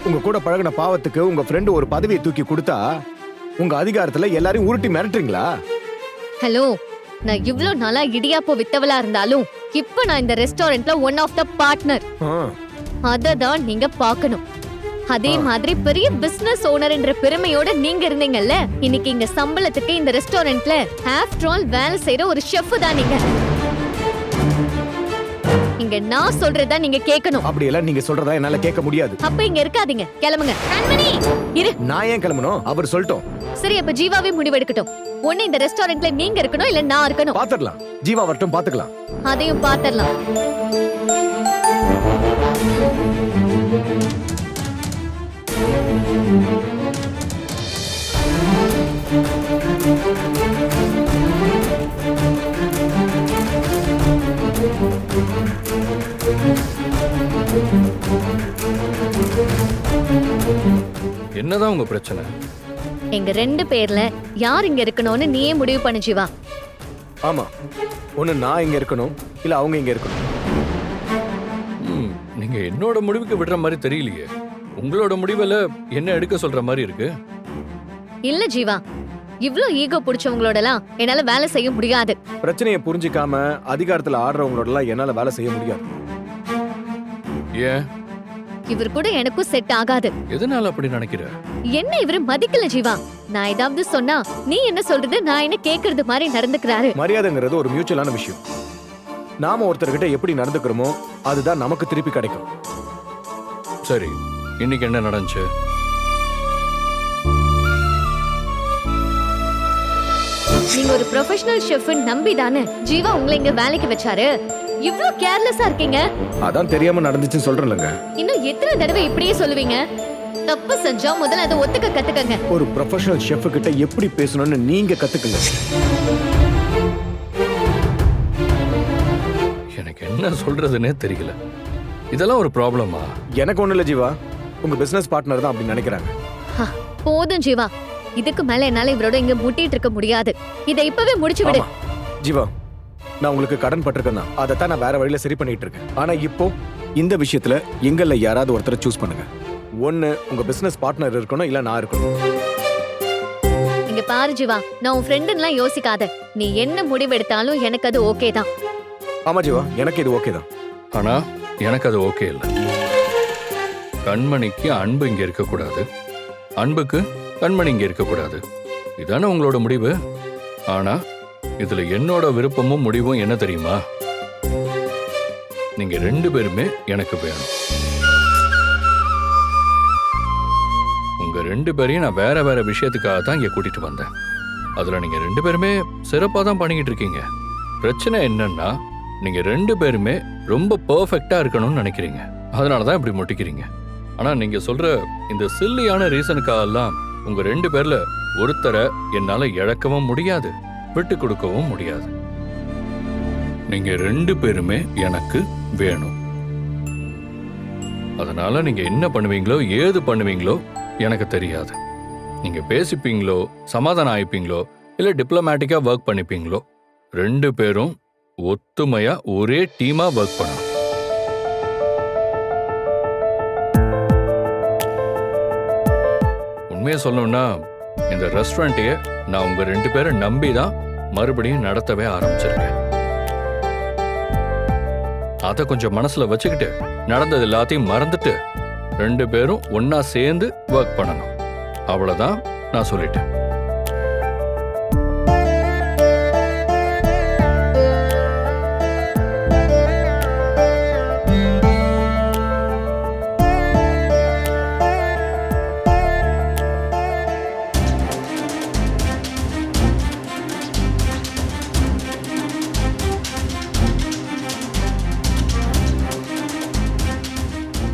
உங்க கூட பழகின பாவத்துக்கு உங்க ஃப்ரெண்டு ஒரு பதவியை தூக்கி கொடுத்தா உங்க அதிகாரத்துல எல்லாரையும் உருட்டி மிரட்டுறீங்களா? ஹலோ, நான் இவ்ளோ நாளா இடியாப்போ வித்தவளா இருந்தாலும் இப்ப நான் இந்த ரெஸ்டாரண்ட்ல ஒன் ஆஃப் த பார்ட்னர். அததான் நீங்க பார்க்கணும். அதே மாதிரி பெரிய பிசினஸ் ஓனர் என்ற பெருமையோட நீங்க இருந்தீங்கல்ல, இன்னைக்கு இங்க சம்பளத்துக்கு இந்த ரெஸ்டாரண்ட்ல ஆஃப்டர் ஆல் வேலை செய்யற ஒரு ஷெஃப் தான் நீங்க. இங்க நான் சொல்றதா நீங்க கேட்கணும். அப்படி எல்லாம் நீங்க சொல்றதா என்னால கேட்க முடியாது. அப்ப இங்க இருக்காதீங்க, கிளம்புங்க. கண்மணி இரு. நான் ஏன் கிளம்பணும்? அவர் சொல்லட்டும். சரி, அப்ப ஜீவாவே முடிவெடுக்கட்டும். ஒண்ணு இந்த ரெஸ்டாரண்ட்ல நீங்க இருக்கணும், இல்ல நான் இருக்கணும். பாத்துக்கலாம், ஜீவா வரட்டும், பாத்துக்கலாம். அதையும் பாத்துடலாம். என்னதான் உங்க பிரச்சனை? எங்க ரெண்டு பேர்ல யார் இங்க இருக்கணும்னு நீயே முடிவு பண்ணு ஜீவா. ஆமா, ஒண்ணு நான் இங்க இருக்கணும், இல்ல அவங்க இங்க இருக்கணும். நீங்க என்னோட முடிவுக்கு விடுற மாதிரி தெரியலையே. உங்களோட முடிவுல என்ன எடுக்க சொல்ற மாதிரி இருக்கு. இல்ல ஜீவா, இவ்ளோ ஈகோ புடிச்சவங்களோடலாம் என்னால வேலை செய்ய முடியாது. பிரச்சனையை புரிஞ்சுக்காம அதிகாரத்துல ஆடுறவங்களோடலாம் என்னால வேலை செய்ய முடியாது. ஏன்? இவர் கூட எனக்கும் செட் ஆகாது. எதனால அப்படி நினைக்கிற? என்ன இவரு மதிக்கல ஜீவா. நான் ஏதாவது சொன்னா நீ என்ன சொல்றது, நான் என்ன கேக்குறது மாதிரி நடந்துக்கிறாரு. மரியாதைங்கிறது ஒரு மியூச்சுவலான விஷயம். நாம ஒருத்தர்கிட்ட எப்படி நடந்துக்கிறோமோ அதுதான் நமக்கு திருப்பி கிடைக்கும். சரி, இன்னைக்கு என்ன நடந்துச்சு? நீங்க ஒரு ப்ரொஃபஷனல் ஷெஃப் நம்பி தானே ஜீவா உங்களை இங்க வேலைக்கு வச்சாரு. இவ்ளோ கேர்லெஸ்ஸா இருக்கீங்க. அதான் தெரியாம நடந்துச்சுன்னு சொல்றேன்லங்க. இன்னும் எத்தனை தடவை இப்படியே சொல்லுவீங்க? தப்பு செஞ்சா முதல்ல அதை ஒத்துக்க கத்துக்கங்க. ஒரு ப்ரொஃபஷனல் ஷெஃப் கிட்ட எப்படி பேசணும்னு நீங்க கத்துக்குங்க. எனக்கு என்ன சொல்றதுன்னே தெரியல. இதெல்லாம் ஒரு ப்ராப்ளமா? எனக்கு ஒண்ணு இல்ல ஜீவா, உங்க பிசினஸ் பார்ட்னர் தான் அப்படி நினைக்கிறாங்க. போதும் ஜீவா, இதுக்கு மேல என்னால இவரோட இங்க முட்டிட்டு இருக்க முடியாது. இதை இப்பவே முடிச்சு விடு. ஜீவா, நான் உங்களுக்கு கடன் பட்டிருக்கேன் தான், அதைத்தான் நான் வேற வழியில சரி பண்ணிட்டு இருக்கேன். ஆனா இப்போ இந்த விஷயத்துல எங்கள்ல யாராவது ஒருத்தரை சூஸ் பண்ணுங்க. ஒண்ணு உங்க பிசினஸ் பார்ட்னர் இருக்கணும், இல்ல நான் இருக்கணும். இங்க பாரு ஜீவா, நான் உன் ஃப்ரெண்டுலாம் யோசிக்காத. நீ என்ன முடிவெடுத்தாலும் எனக்கு அது ஓகே தான். ஆமா ஜீவா, எனக்கு இது ஓகே தான். ஆனா எனக்கு அது ஓகே இல்ல. கண்மணிக்கு அன்பு இங்க இருக்கக்கூடாது, அன்புக்கு கண்மணி இங்க இருக்கக்கூடாது. இதானே உங்களோட முடிவு. ஆனா இதுல என்னோட விருப்பமும் முடிவும் என்ன தெரியுமா? நீங்க ரெண்டு பேருமே எனக்கு வேணும். உங்க ரெண்டு பேரையும் நான் வேற வேற விஷயத்துக்காக தான் இங்க கூட்டிட்டு வந்தேன். அதுல நீங்க ரெண்டு பேருமே சிறப்பா தான் பண்ணிக்கிட்டு இருக்கீங்க. பிரச்சனை என்னன்னா, நீங்க ரெண்டு பேருமே ரொம்ப பெர்ஃபெக்ட்டா இருக்கணும்னு நினைக்கிறீங்க. அதனாலதான் இப்படி முட்டிக்கிறீங்க. ஆனா நீங்க சொல்ற இந்த சில்லியான ரீசனுக்காகலாம் உங்க ரெண்டு பேர்ல ஒருத்தரை என்னால இழக்கவும் முடியாது, விட்டு கொடுக்கவும் முடியாது. நீங்க ரெண்டு பேருமே எனக்கு வேணும். அதனால நீங்க என்ன பண்ணுவீங்களோ ஏது பண்ணுவீங்களோ எனக்கு தெரியாது. நீங்க பேசிப்பீங்களோ, சமாதானம் ஆயிப்பீங்களோ, இல்ல டிப்ளமேட்டிக்கா ஒர்க் பண்ணிப்பீங்களோ, ரெண்டு பேரும் ஒத்துமையா ஒரே டீமா ஒர்க் பண்ணணும். உண்மையை சொல்லணும்னா, இந்த ரெஸ்டாரண்ட்டையே நான் உங்க ரெண்டு பேரை நம்பி தான் மறுபடியும் நடத்தவே ஆரம்பிச்சிருக்கேன். அதை கொஞ்சம் மனசுல வச்சுக்கிட்டு நடந்தது எல்லாத்தையும் மறந்துட்டு ரெண்டு பேரும் ஒன்னா சேர்ந்து ஒர்க் பண்ணணும். அவ்வளவுதான் நான் சொல்லிட்டேன்.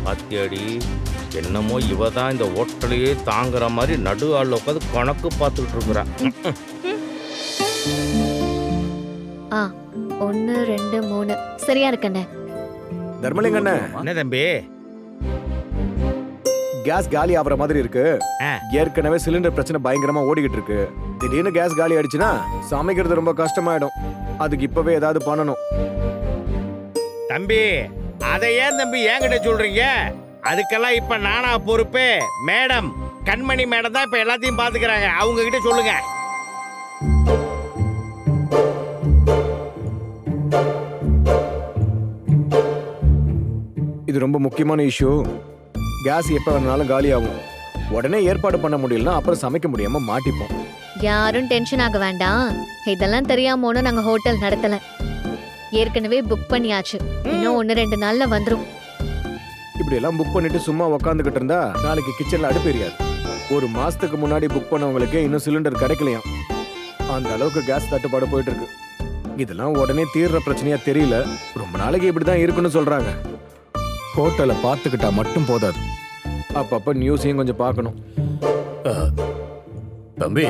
பாத்தியாடி, என்னமோ இவ தான் இந்த ஹோட்டலையே தாங்குற மாதிரி நடு ஆள்ல உட்காந்து கணக்கு பார்த்துக்கிட்டு இருக்கிறா. 1 2 3 சரியா இருக்கண்ணே. தர்மலிங்கண்ணே, என்ன தம்பி? கேஸ் காலி ஆகுற மாதிரி இருக்கு. ஏற்கனவே சிலிண்டர் பிரச்சனை பயங்கரமா ஓடிக்கிட்டு இருக்கு. திடீர்னு கேஸ் காலி ஆயிடுச்சுன்னா சமைக்கிறது ரொம்ப கஷ்டமாயிடும். அதுக்கு இப்பவே ஏதாவது பண்ணணும். தம்பி, அதை ஏன் தம்பி என்கிட்ட சொல்றீங்க? அதுக்கெல்லாம் இப்ப நானா பொறுப்பு? மேடம், கண்மணி மேடம் தான் இப்ப எல்லாத்தையும் பாத்துக்கிறாங்க. அவங்க கிட்ட சொல்லுங்க. இது ரொம்ப முக்கியமான இஷ்யூ. கேஸ் எப்ப வேணாலும் காலியாகும். உடனே ஏற்பாடு பண்ண முடியலன்னா அப்புறம் சமைக்க முடியாம மாட்டிப்போம். யாரும் டென்ஷன் ஆக வேண்டாம். இதெல்லாம் தெரியாம ஒண்ணும் நாங்க ஹோட்டல் நடத்தல. ஏற்கனவே புக் பண்ணியாச்சு. இன்னும் 1-2 நாள்ல வந்துரும். இப்படி எல்லாம் புக் பண்ணிட்டு சும்மா உக்காந்துக்கிட்டு இருந்தா நாளைக்கு கிச்சன்ல அடுப்பு எரியாது. 1 மாசத்துக்கு முன்னாடி புக் பண்ணவங்களுக்கே இன்னும் சிலிண்டர் கிடைக்கலையாம். அந்த அளவுக்கு கேஸ் தட்டுப்பாடு போயிட்டு இருக்கு. இதெல்லாம் உடனே தீர்ற பிரச்சனையா தெரியல. ரொம்ப நாளைக்கு இப்படிதான் இருக்குன்னு சொல்றாங்க. ஹோட்டலை பார்த்துக்கிட்டா மட்டும் போதாது, அப்பப்ப நியூஸையும் கொஞ்சம் பார்க்கணும். தம்பி,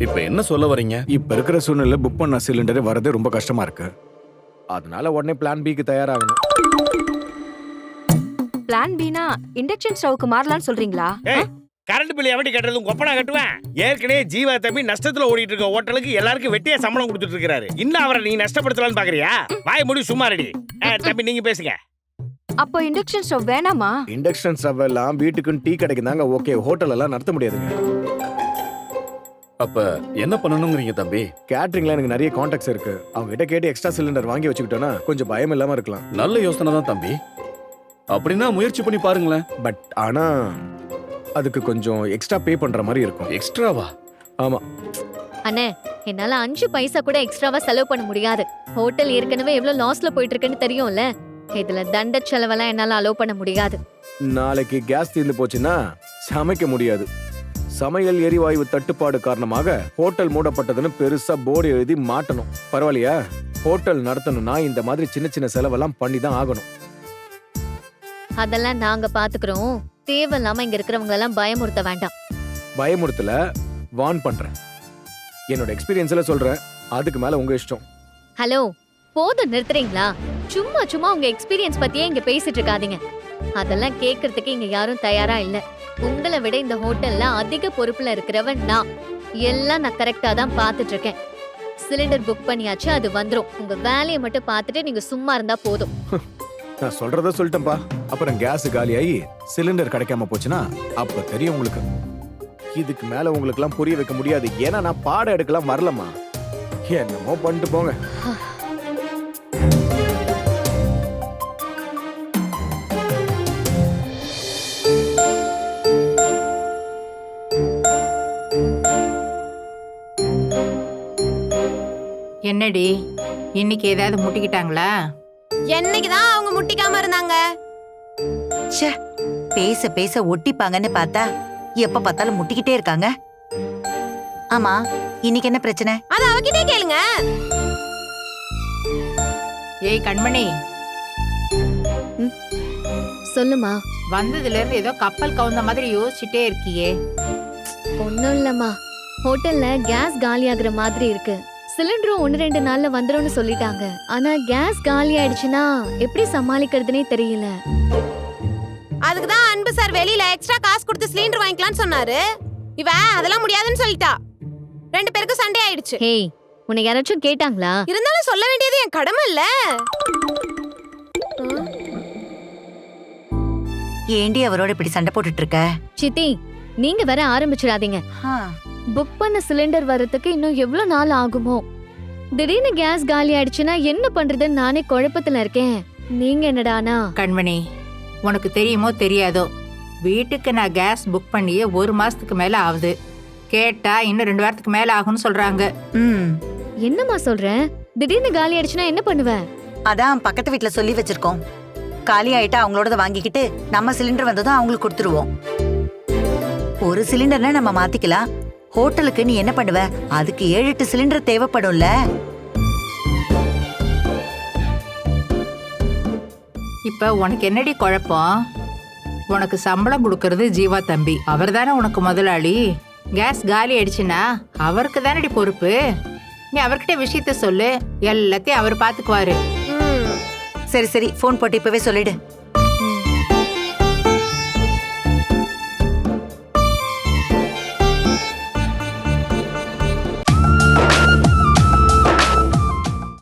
இப்ப என்ன சொல்ல வரீங்க? இப்ப இருக்கிற சூழ்நிலை புக் பண்ண சிலிண்டர் வரது ரொம்ப கஷ்டமா இருக்கு. அதனால உடனே பிளான் பிக்கு தயாராகணும். பிளான் பினா இண்டக்ஷன் ஸ்டவ்க்கு மாறலாம்னு சொல்றீங்களா? கரண்ட் பில் எப்படி கட்டுறது? கொப்பனா கட்டுவேன். ஏற்கனவே ஜீவா தம்பி நஷ்டத்துல ஓடிட்டு இருக்க ஹோட்டலுக்கு எல்லாருக்கும் வெட்டியா சம்பளம் கொடுத்துட்டு இருக்காரு. இன்னும் அவரை நீங்க நஷ்டப்படுத்தலாம்னு பாக்குறியா? வாய் மூடி சும்மா ரெடி. தம்பி நீங்க பேசுங்க. அப்போ இண்டக்ஷன் ஸ்டவ் வேணாமா? இண்டக்ஷன் ஸ்டவ் எல்லாம் வீட்டுக்கும் டீ கடைக்கு தாங்க ஓகே. ஹோட்டல் எல்லாம் நடத்த முடியாதுங்க. அப்ப என்ன பண்ணணுங்கிறீங்க தம்பி? கேட்டரிங்ல எனக்கு நிறைய கான்டாக்ட்ஸ் இருக்கு. அவங்க கிட்ட கேட்டு எக்ஸ்ட்ரா சிலிண்டர் வாங்கி வச்சுக்கிட்டோம்னா கொஞ்சம் பயம் இல்லாம இருக்கலாம். நல்ல யோசனை தான் தம்பி. அப்படின்னா முயற்சி பண்ணி பாருங்களேன். பட் ஆனா அதுக்கு கொஞ்சம் எக்ஸ்ட்ரா பே பண்ற மாதிரி இருக்கும். எக்ஸ்ட்ராவா? ஆமா. அண்ணே, என்னால 5 பைசா கூட எக்ஸ்ட்ராவா செலவு பண்ண முடியாது. ஹோட்டல் ஏற்கனவே எவ்வளவு லாஸ்ல போயிட்டு இருக்குன்னு தெரியும்ல. இதுல தண்ட செலவெல்லாம் என்னால அலோவ் பண்ண முடியாது. நாளைக்கு கேஸ் தீர்ந்து போச்சுன்னா சமைக்க முடியாது. சமையல் எரிவாயு தட்டுப்பாடு காரணமாக ஹோட்டல் மூடப்பட்டதுன்னு பெருசா போர்டு எழுதி மாட்டணும். பரவாயில்லையா? ஹோட்டல் நடத்தணும்னா இந்த மாதிரி சின்ன சின்ன செலவெல்லாம் பண்ணி தான் ஆகணும். அதெல்லாம் நாங்க பாத்துக்கிறோம். தேவையில்லாம இங்க இருக்கிறவங்க எல்லாம் பயமுறுத்த வேண்டாம். பயமுறுத்தல, வார்ன் பண்றேன். என்னோட எக்ஸ்பீரியன்ஸ்ல சொல்றேன். அதுக்கு மேல உங்க இஷ்டம். ஹலோ, போதும் நிறுத்துறீங்களா? சும்மா சும்மா உங்க எக்ஸ்பீரியன்ஸ் பத்தியே இங்க பேசிட்டு இருக்காதீங்க. அதெல்லாம் கேக்குறதுக்கு இங்க யாரும் தயாரா இல்ல. உங்களை விட இந்த ஹோட்டல்ல அதிக பொறுப்புல இருக்கிறவன் நான். எல்லாம் நான் கரெக்டா தான் பாத்துட்டு இருக்கேன். சிலிண்டர் புக் பண்ணியாச்சு, அது வந்துரும். உங்க வேலையை மட்டும் பார்த்துட்டு நீங்க சும்மா இருந்தா போதும். நான் சொல்றத சொல்லிட்டேன்பா. அப்புறம் கேஸ் காலியாகி சிலிண்டர் கிடைக்காம போச்சுன்னா அப்ப தெரியும் உங்களுக்கு. இதுக்கு மேல உங்களுக்கு எல்லாம் புரிய வைக்க முடியாது. ஏன்னா நான் பாடம் எடுக்கலாம் வரலமா. என்னமோ பண்ணிட்டு போங்க. என்னடி, இன்னைக்கு ஏதாவது முட்டிக்கிட்டாங்களா? என்னைக்குதான் அவங்க முட்டிக்காம இருந்தாங்க? ச்சே, பேச பேச ஒட்டிப்பாங்கன்னு பார்த்தா எப்ப பார்த்தாலும் முட்டிக்கிட்டே இருக்காங்க. ஆமா, இன்னைக்கு என்ன பிரச்சனை? அது அவகிட்டே கேளுங்க. ஏய் கண்மணி, சொல்லுமா. வந்ததுல இருந்து ஏதோ கப்பல் கவுந்த மாதிரி யோசிச்சுட்டே இருக்கியே. ஒண்ணும் இல்லம்மா, ஹோட்டல்ல கேஸ் காலியாகிற மாதிரி இருக்கு. சிலிண்டரும் 1-2 நாள்ல வந்துரும்னு சொல்லிட்டாங்க. ஆனா கேஸ் காலி ஆயிடுச்சுன்னா எப்படி சமாளிக்கிறதுனே தெரியல. அதுக்குதான் அன்பு சார் வெளியில எக்ஸ்ட்ரா காசு கொடுத்து சிலிண்டர் வாங்கிக்கலாம்னு சொன்னாரு. இவ அதெல்லாம் முடியாதுன்னு சொல்லிட்டா. 2 பேருக்கு சண்டை ஆயிடுச்சு. ஹேய், உன்னை யாராச்சும் கேட்டாங்களா? இருந்தாலும் சொல்ல வேண்டியது என் கடமை இல்ல? ஏண்டி அவரோட இப்படி சண்டை போட்டுட்டு இருக்க? சித்தி, நீங்க வேற ஆரம்பிச்சிடாதீங்க. புக் பண்ண சிலிண்டர் வரதுக்கு இன்னும் எவ்வளவு நாள் ஆகுமோ? திடீர்னு கேஸ் காலி ஆயிடுச்சுன்னா என்ன பண்றதுன்னு நானே குழப்பத்துல இருக்கேன். நீங்க என்னடானா? கண்மணி, உனக்கு தெரியுமோ தெரியாதோ, வீட்டுக்கு நான் கேஸ் புக் பண்ணியே 1 மாசத்துக்கு மேல ஆகுது. கேட்டா இன்னும் 2 வாரத்துக்கு மேல ஆகும்னு சொல்றாங்க. என்னம்மா சொல்ற? திடீர்னு காலி ஆயிடுச்சுன்னா என்ன பண்ணுவ? அதான் பக்கத்து வீட்டுல சொல்லி வச்சிருக்கோம். காலி ஆயிட்டா அவங்களோட வாங்கிக்கிட்டு நம்ம சிலிண்டர் வந்ததும் அவங்களுக்கு கொடுத்துருவோம். ஒரு சிலிண்டர்னா நம்ம மாத்திக்கலாம். ஹோட்டலுக்கு நீ என்ன பண்ணுவ? அதுக்கு 7-8 சிலிண்டர் தேவைப்படும்ல. இப்ப உனக்கு என்னடி குழப்பம்? உனக்கு சம்பளம் கொடுக்கறது ஜீவா தம்பி, அவர் தானே உனக்கு முதலாளி. கேஸ் காலி ஆயிடுச்சுன்னா அவருக்கு தானடி பொறுப்பு. நீ அவர்கிட்ட விஷயத்த சொல்லு, எல்லாத்தையும் அவர் பாத்துக்குவாரு. சரி சரி, போன் போட்டு இப்பவே சொல்லிடு.